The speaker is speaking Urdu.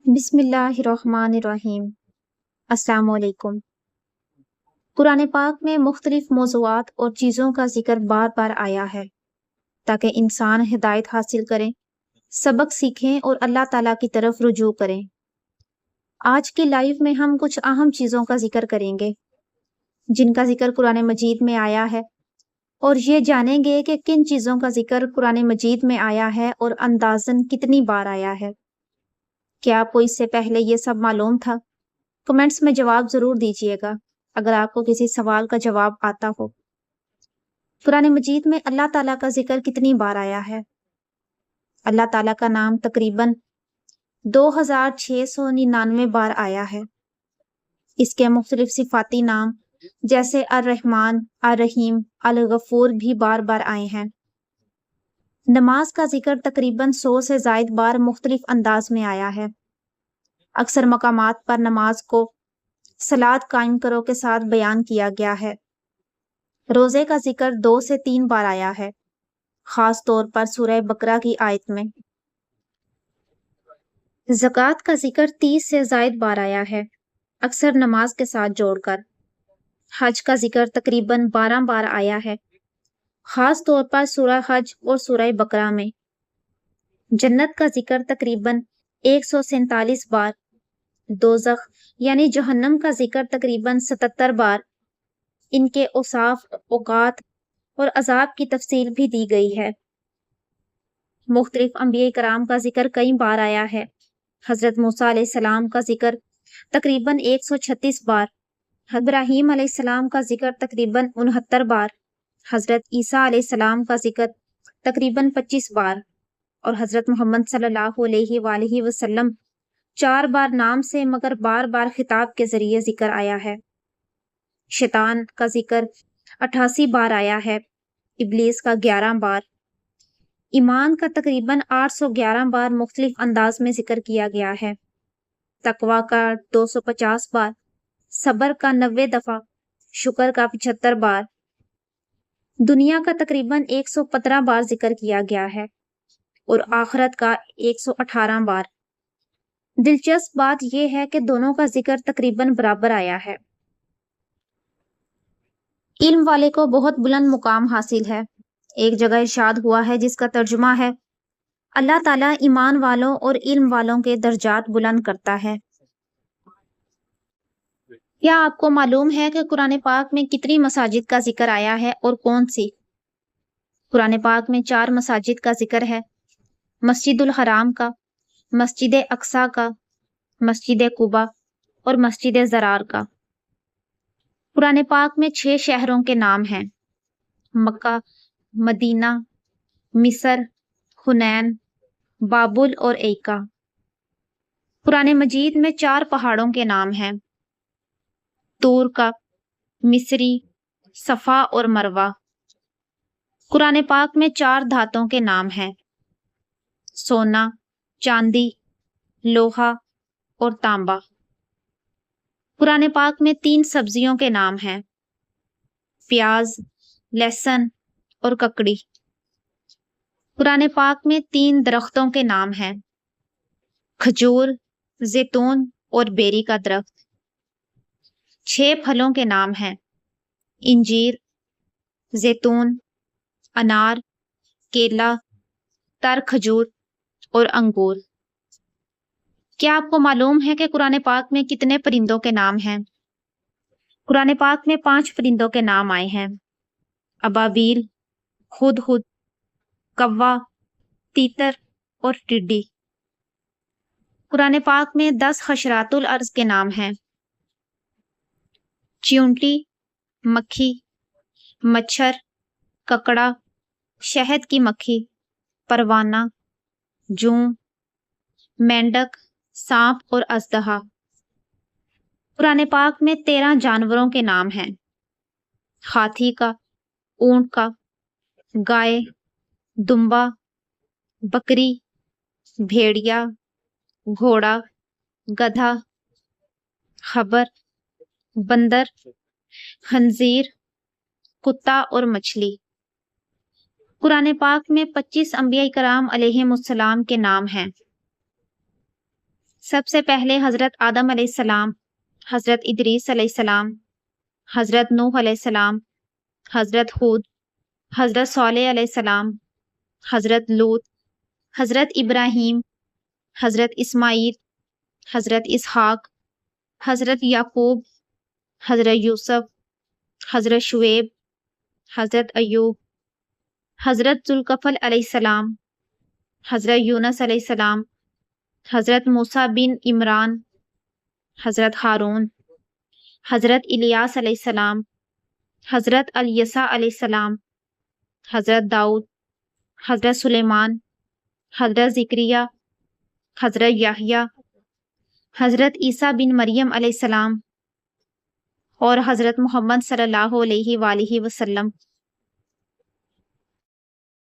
بسم اللہ الرحمن الرحیم۔ السلام علیکم۔ قرآن پاک میں مختلف موضوعات اور چیزوں کا ذکر بار بار آیا ہے تاکہ انسان ہدایت حاصل کریں، سبق سیکھیں اور اللہ تعالیٰ کی طرف رجوع کریں۔ آج کی لائیو میں ہم کچھ اہم چیزوں کا ذکر کریں گے جن کا ذکر قرآن مجید میں آیا ہے، اور یہ جانیں گے کہ کن چیزوں کا ذکر قرآن مجید میں آیا ہے اور اندازاً کتنی بار آیا ہے۔ کیا آپ کو اس سے پہلے یہ سب معلوم تھا؟ کمنٹس میں جواب ضرور دیجیے گا اگر آپ کو کسی سوال کا جواب آتا ہو۔ قرآن مجید میں اللہ تعالیٰ کا ذکر کتنی بار آیا ہے؟ اللہ تعالیٰ کا نام تقریباً 2699 بار آیا ہے۔ اس کے مختلف صفاتی نام جیسے الرحمن، الرحیم، الغفور بھی بار بار آئے ہیں۔ نماز کا ذکر تقریباً 100 سے زائد بار مختلف انداز میں آیا ہے۔ اکثر مقامات پر نماز کو صلاۃ قائم کرو کے ساتھ بیان کیا گیا ہے۔ روزے کا ذکر 2 سے 3 بار آیا ہے، خاص طور پر سورہ بقرہ کی آیت میں۔ زکوٰۃ کا ذکر 30 سے زائد بار آیا ہے، اکثر نماز کے ساتھ جوڑ کر۔ حج کا ذکر تقریباً 12 بار آیا ہے، خاص طور پر سورہ حج اور سورہ بقرہ میں۔ جنت کا ذکر تقریباً 147 بار، دوزخ یعنی جہنم کا ذکر تقریباً 77 بار۔ ان کے اوصاف، اوقات اور عذاب کی تفصیل بھی دی گئی ہے۔ مختلف انبیاء کرام کا ذکر کئی بار آیا ہے۔ حضرت موسیٰ علیہ السلام کا ذکر تقریباً 136 بار، ابراہیم علیہ السلام کا ذکر تقریباً 69 بار، حضرت عیسیٰ علیہ السلام کا ذکر تقریباً 25 بار، اور حضرت محمد صلی اللہ علیہ وآلہ وسلم 4 بار نام سے مگر بار بار خطاب کے ذریعے ذکر آیا ہے۔ شیطان کا ذکر 88 بار آیا ہے، ابلیس کا 11 بار۔ ایمان کا تقریباً 811 بار مختلف انداز میں ذکر کیا گیا ہے۔ تقویٰ کا 250 بار، صبر کا 90 دفعہ، شکر کا 75 بار۔ دنیا کا تقریباً 115 بار ذکر کیا گیا ہے اور آخرت کا 118 بار۔ دلچسپ بات یہ ہے کہ دونوں کا ذکر تقریباً برابر آیا ہے۔ علم والے کو بہت بلند مقام حاصل ہے۔ ایک جگہ ارشاد ہوا ہے جس کا ترجمہ ہے، اللہ تعالیٰ ایمان والوں اور علم والوں کے درجات بلند کرتا ہے۔ کیا آپ کو معلوم ہے کہ قرآن پاک میں کتنی مساجد کا ذکر آیا ہے اور کون سی؟ قرآن پاک میں 4 مساجد کا ذکر ہے، مسجد الحرام کا، مسجد اقصیٰ کا، مسجد قباء اور مسجد ضرار کا۔ قرآن پاک میں 6 شہروں کے نام ہیں، مکہ، مدینہ، مصر، حنین، بابل اور ایکا۔ قرآن مجید میں 4 پہاڑوں کے نام ہیں، طور کا، مصری، صفا اور مروہ۔ قرآن پاک میں 4 دھاتوں کے نام ہیں، سونا، چاندی، لوہا اور تانبا۔ قرآن پاک میں 3 سبزیوں کے نام ہیں، پیاز، لہسن اور ککڑی۔ قرآن پاک میں 3 درختوں کے نام ہیں، کھجور، زیتون اور بیری کا درخت۔ 6 پھلوں کے نام ہیں، انجیر، زیتون، انار، کیلا، تر کھجور اور انگور۔ کیا آپ کو معلوم ہے کہ قرآن پاک میں کتنے پرندوں کے نام ہیں؟ قرآن پاک میں 5 پرندوں کے نام آئے ہیں، ابابیل، ہدہد، کوا، تیتر اور ٹڈی۔ قرآن پاک میں 10 حشرات الارض کے نام ہیں، چیونٹی، مکھی، مچھر، ککڑا، شہد کی مکھی، پروانہ، جوں، مینڈک، سانپ اور اژدہا۔ قرآن پاک میں 13 جانوروں کے نام ہیں، ہاتھی کا، اونٹ کا، گائے، دمبا، بکری، بھیڑیا، گھوڑا، گدھا، خبر، بندر، خنزیر، کتا اور مچھلی۔ قرآن پاک میں 25 انبیاء کرام علیہم السلام کے نام ہیں، سب سے پہلے حضرت آدم علیہ السلام، حضرت ادریس علیہ السلام، حضرت نوح علیہ السلام، حضرت ہود، حضرت صالح علیہ السلام، حضرت لوط، حضرت ابراہیم، حضرت اسماعیل، حضرت اسحاق، حضرت یعقوب، حضرت یوسف، حضرت شعیب، حضرت ایوب، حضرت ذوالکفل علیہ السلام، حضرت یونس علیہ السلام، حضرت موسیٰ بن عمران، حضرت ہارون، حضرت الیاس علیہ السلام، حضرت الیسع علیہ السلام، حضرت داؤد، حضرت سلیمان، حضرت زکریا، حضرت یحییٰ، حضرت عیسیٰ بن مریم علیہ السلام اور حضرت محمد صلی اللہ علیہ وآلہ وسلم۔